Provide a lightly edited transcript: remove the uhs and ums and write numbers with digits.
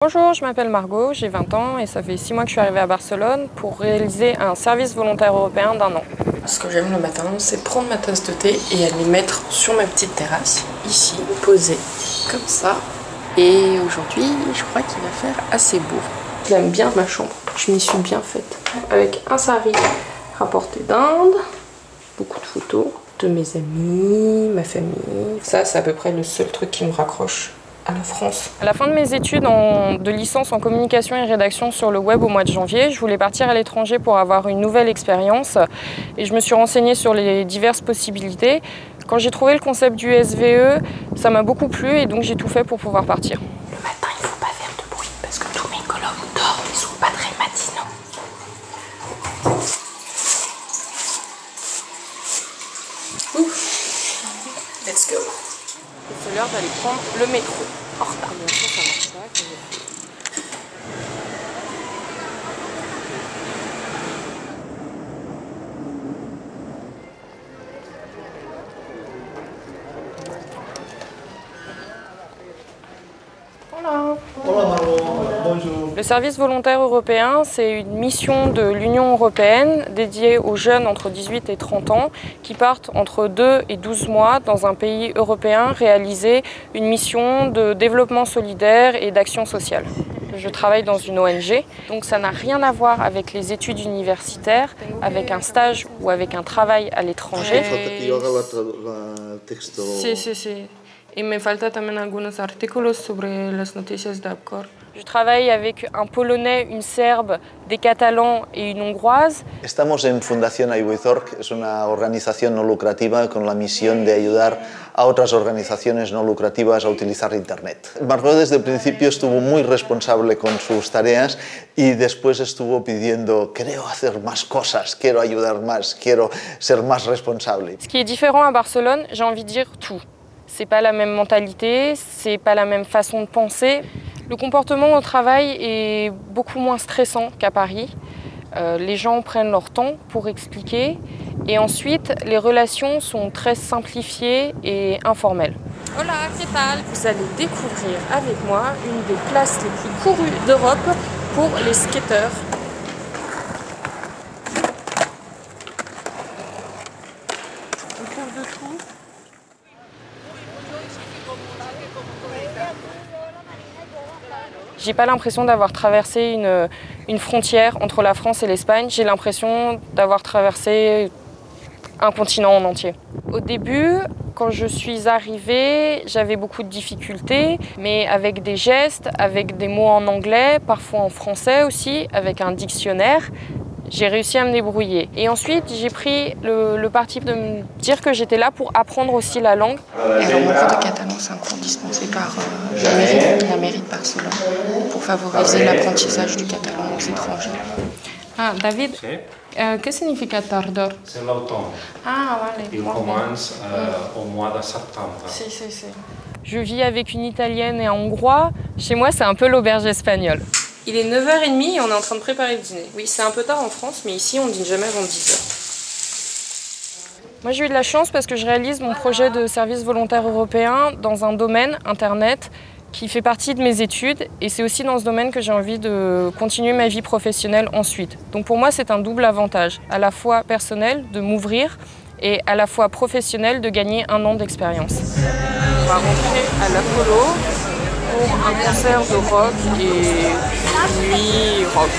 Bonjour, je m'appelle Margot, j'ai 20 ans et ça fait 6 mois que je suis arrivée à Barcelone pour réaliser un service volontaire européen d'1 an. Ce que j'aime le matin, c'est prendre ma tasse de thé et aller mettre sur ma petite terrasse, ici, posée, comme ça. Et aujourd'hui, je crois qu'il va faire assez beau. J'aime bien ma chambre, je m'y suis bien faite. Avec un sari rapporté d'Inde, beaucoup de photos de mes amis, ma famille. Ça, c'est à peu près le seul truc qui me raccroche à la France. À la fin de mes études de licence en communication et rédaction sur le web au mois de janvier, je voulais partir à l'étranger pour avoir une nouvelle expérience et je me suis renseignée sur les diverses possibilités. Quand j'ai trouvé le concept du SVE, ça m'a beaucoup plu et donc j'ai tout fait pour pouvoir partir. Le matin, il ne faut pas faire de bruit parce que tous mes colocs dorment, ils ne sont pas très matinaux. Ouf. Let's go. C'est l'heure d'aller prendre le métro. En retard, bien sûr, ça marche pas. Voilà. Hola Margot, bonjour. Le service volontaire européen, c'est une mission de l'Union européenne dédiée aux jeunes entre 18 et 30 ans qui partent entre 2 et 12 mois dans un pays européen réaliser une mission de développement solidaire et d'action sociale. Je travaille dans une ONG, donc ça n'a rien à voir avec les études universitaires, avec un stage ou avec un travail à l'étranger. Sí. Y me falta también algunos artículos sobre las noticias de Apcor. Je travaille avec un Polonais, une Serbe, des Catalans et une Hongroise. Estamos en Fundación Aybuizorg, es una organización no lucrativa con la misión de ayudar a otras organizaciones no lucrativas a utilizar Internet. Margot desde el principio estuvo muy responsable con sus tareas y después estuvo pidiendo, quiero hacer más cosas, quiero ayudar más, quiero ser más responsable. Ce qui est différent à Barcelone, j'ai envie de dire tout. C'est pas la même mentalité, c'est pas la même façon de penser. Le comportement au travail est beaucoup moins stressant qu'à Paris. Les gens prennent leur temps pour expliquer et ensuite les relations sont très simplifiées et informelles. Hola, ¿qué tal? Vous allez découvrir avec moi une des places les plus courues d'Europe pour les skateurs. On trouve de tout. J'ai pas l'impression d'avoir traversé une frontière entre la France et l'Espagne. J'ai l'impression d'avoir traversé un continent en entier. Au début, quand je suis arrivée, j'avais beaucoup de difficultés, mais avec des gestes, avec des mots en anglais, parfois en français aussi, avec un dictionnaire, j'ai réussi à me débrouiller. Et ensuite, j'ai pris le parti de me dire que j'étais là pour apprendre aussi la langue. Et alors, mon cours de catalan, c'est un cours dispensé par la mairie de Barcelone pour favoriser l'apprentissage du catalan aux étrangers. Ah, David, ¿qué significa tardor? C'est l'automne. Ah, vale. Il commence au mois de septembre. Si. Je vis avec une Italienne et un Hongrois. Chez moi, c'est un peu l'auberge espagnole. Il est 9h30 et on est en train de préparer le dîner. Oui, c'est un peu tard en France, mais ici, on ne dîne jamais avant 10h. Moi, j'ai eu de la chance parce que je réalise mon projet de service volontaire européen dans un domaine, Internet, qui fait partie de mes études. Et c'est aussi dans ce domaine que j'ai envie de continuer ma vie professionnelle ensuite. Donc pour moi, c'est un double avantage. À la fois personnel, de m'ouvrir, et à la fois professionnel, de gagner 1 an d'expérience. On va rentrer à l'Apollo pour un concert de rock et nuit rock.